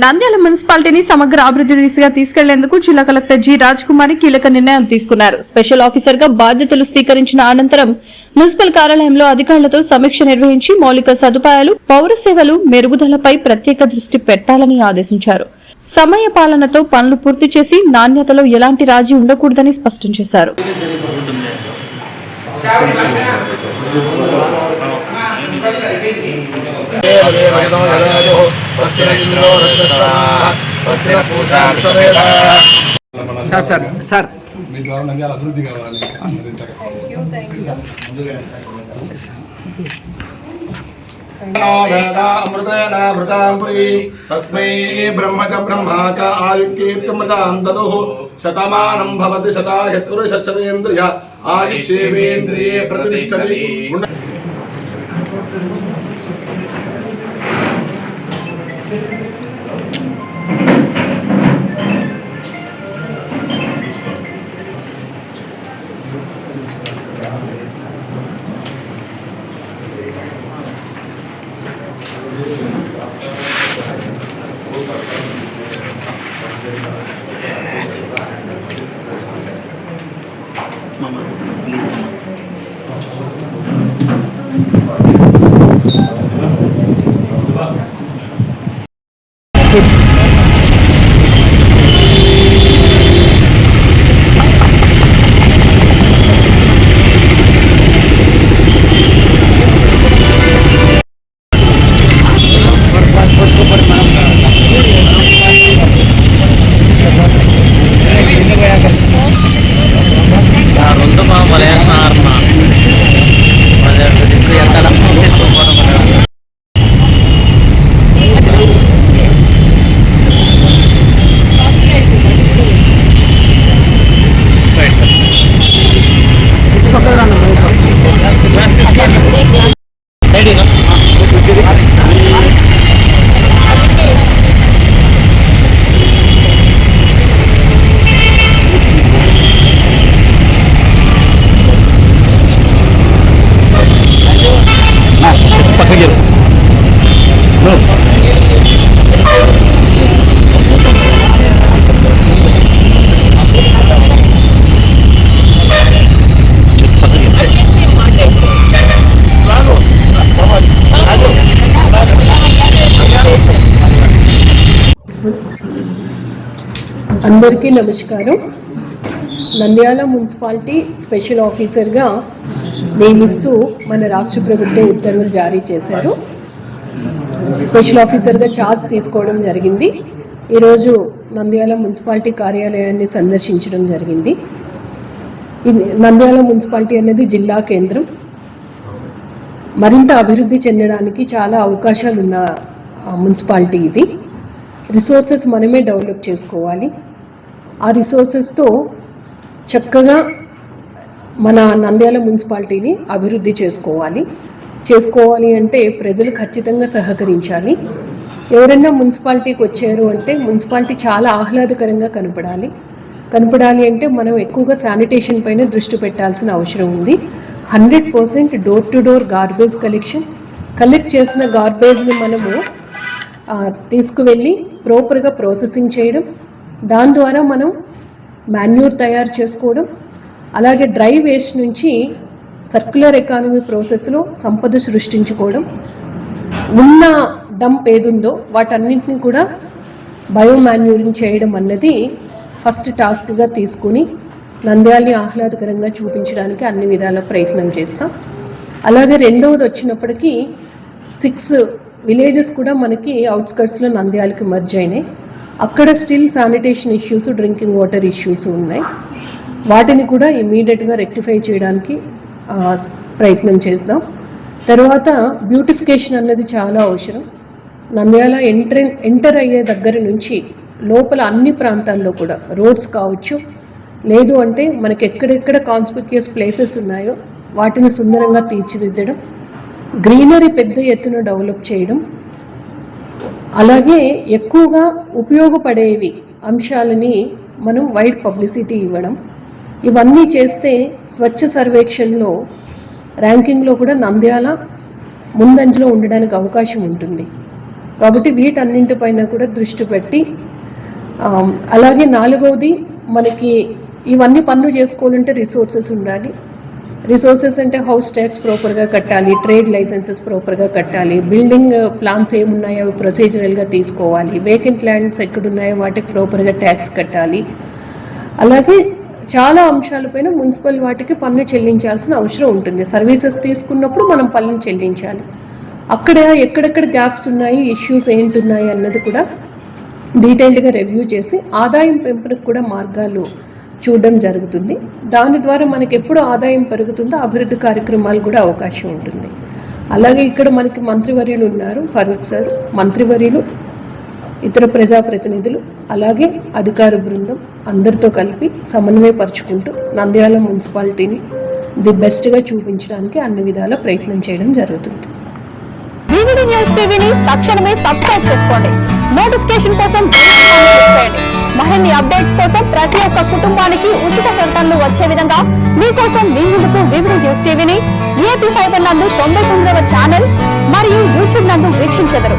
నంద్యాల మున్సిపాలిటీని సమగ్ర అభివృద్ధి దిశగా తీసుకెళ్లేందుకు జిల్లా కలెక్టర్ జి రాజ్కుమారి కీలక నిర్ణయం తీసుకున్నారు. స్పెషల్ ఆఫీసర్ గా బాధ్యతలు స్వీకరించిన అనంతరం మున్సిపల్ కార్యాలయంలో అధికారులతో సమీక్ష నిర్వహించి మౌలిక సదుపాయాలు, పౌర సేవలు మెరుగుదలపై ప్రత్యేక దృష్టి పెట్టాలని ఆదేశించారు. సమయ పాలనతో పనులు పూర్తి చేసి నాణ్యతలో ఎలాంటి రాజీ ఉండకూడదని స్పష్టం చేశారు. సార్ మీ ద్వారా నంద్యాల అభివృద్ధి కావాలి. అమృతేన భృతాంపురీ తస్మై బ్రహ్మ చ బ్రహ్మా చ ఆయుకీర్తిమృతాం దదుః శతమానం భవతి శతాయత్పురుష శతేంద్రియ ఆయుష్యేవేంద్రియే ప్రతిష్టతి. అందరికీ నమస్కారం. నంద్యాల మున్సిపాలిటీ స్పెషల్ ఆఫీసర్గా నియమిస్తూ మన రాష్ట్ర ప్రభుత్వం ఉత్తర్వులు జారీ చేశారు. స్పెషల్ ఆఫీసర్గా ఛార్జ్ తీసుకోవడం జరిగింది. ఈరోజు నంద్యాల మున్సిపాలిటీ కార్యాలయాన్ని సందర్శించడం జరిగింది. నంద్యాల మున్సిపాలిటీ అనేది జిల్లా కేంద్రం. మరింత అభివృద్ధి చెందడానికి చాలా అవకాశాలు ఉన్న మున్సిపాలిటీ ఇది. రిసోర్సెస్ మనమే డెవలప్ చేసుకోవాలి. ఆ రిసోర్సెస్తో చక్కగా మన నంద్యాల మున్సిపాలిటీని అభివృద్ధి చేసుకోవాలి అంటే ప్రజలు ఖచ్చితంగా సహకరించాలి. ఎవరైనా మున్సిపాలిటీకి వచ్చారు అంటే మున్సిపాలిటీ చాలా ఆహ్లాదకరంగా కనపడాలి అంటే మనం ఎక్కువగా శానిటేషన్ పైన దృష్టి పెట్టాల్సిన అవసరం ఉంది. 100% door to door garbage collect చేసిన గార్బేజ్ని మనము తీసుకువెళ్ళి ప్రాపర్గా ప్రాసెసింగ్ చేయడం, దాని ద్వారా మనం మాన్యూర్ తయారు చేసుకోవడం, అలాగే డ్రై వేస్ట్ నుంచి సర్క్యులర్ ఎకానమీ ప్రాసెస్లో సంపద సృష్టించుకోవడం, ఉన్న డంప్ ఏదుందో వాటన్నింటినీ కూడా బయోమాన్యూరింగ్ చేయడం అన్నది ఫస్ట్ టాస్క్గా తీసుకుని నంద్యాలని ఆహ్లాదకరంగా చూపించడానికి అన్ని విధాల ప్రయత్నం చేస్తాం. అలాగే రెండవది వచ్చినప్పటికీ 6 విలేజెస్ కూడా మనకి అవుట్స్కట్స్లో నంద్యాలకి మర్జ్ అయినాయి. అక్కడ still sanitation issues, drinking water issues ఉన్నాయి. వాటిని కూడా ఇమీడియట్గా రెక్టిఫై చేయడానికి ప్రయత్నం చేద్దాం. తర్వాత బ్యూటిఫికేషన్ అన్నది చాలా అవసరం. నంద్యాల ఎంటర్ అయ్యే దగ్గర నుంచి లోపల అన్ని ప్రాంతాల్లో కూడా రోడ్స్ కావచ్చు, లేదు అంటే మనకి ఎక్కడెక్కడ కాన్స్పిక్యూస్ ప్లేసెస్ ఉన్నాయో వాటిని సుందరంగా తీర్చిదిద్దడం, గ్రీనరీ పెద్ద ఎత్తున డెవలప్ చేయడం, అలాగే ఎక్కువగా ఉపయోగపడేవి అంశాలని మనం వైడ్ పబ్లిసిటీ ఇవ్వడం, ఇవన్నీ చేస్తే స్వచ్ఛ సర్వేక్షణలో ర్యాంకింగ్లో కూడా నంద్యాల ముందంజలో ఉండడానికి అవకాశం ఉంటుంది. కాబట్టి వీటన్నింటిపైన కూడా దృష్టి పెట్టి అలాగే 4వది మనకి ఇవన్నీ పనులు చేసుకోవాలంటే రిసోర్సెస్ ఉండాలి. రిసోర్సెస్ అంటే హౌస్ ట్యాక్స్ ప్రాపర్గా కట్టాలి, ట్రేడ్ లైసెన్సెస్ ప్రాపర్గా కట్టాలి, బిల్డింగ్ ప్లాన్స్ ఏమున్నాయో అవి ప్రొసీజరల్గా తీసుకోవాలి, వేకెంట్ ల్యాండ్స్ ఎక్కడున్నాయో వాటికి ప్రాపర్గా ట్యాక్స్ కట్టాలి. అలాగే చాలా అంశాలపైన మున్సిపల్ వాటికి పన్ను చెల్లించాల్సిన అవసరం ఉంటుంది. సర్వీసెస్ తీసుకున్నప్పుడు మనం పన్ను చెల్లించాలి. అక్కడ ఎక్కడెక్కడ గ్యాప్స్ ఉన్నాయి, ఇష్యూస్ ఏంటున్నాయి అన్నది కూడా డీటెయిల్డ్గా రివ్యూ చేసి ఆదాయం పెంపుకు కూడా మార్గాలు చూడడం జరుగుతుంది. దాని ద్వారా మనకి ఎప్పుడు ఆదాయం పెరుగుతుందో అభివృద్ధి కార్యక్రమాలు కూడా అవకాశం ఉంటుంది. అలాగే ఇక్కడ మనకి మంత్రివర్యులు ఉన్నారు, ఫరూక్ సార్, మంత్రివర్యులు, ఇతర ప్రజాప్రతినిధులు, అలాగే అధికార బృందం అందరితో కలిపి సమన్వయపరుచుకుంటూ నంద్యాల మున్సిపాలిటీని ది బెస్ట్గా చూపించడానికి అన్ని విధాల ప్రయత్నం చేయడం జరుగుతుంది. వివిడి న్యూస్ టీవీని తక్షణమే సబ్స్క్రైబ్ చేసుకోండి. నోటిఫికేషన్ కోసం బెల్ ఐకాన్ క్లిక్ చేయండి. మరిన్ని అప్డేట్స్ కోసం ప్రతి ఒక్క కుటుంబానికి ఉచిత ప్రకటనలు వచ్చే విధంగా మీకోసం మీ ముందుకు వివిడి న్యూస్ టీవీని ఏపీ ఫైబర్ నందు 99వ ఛానల్ మరియు యూట్యూబ్ నందు వీక్షించెదరు.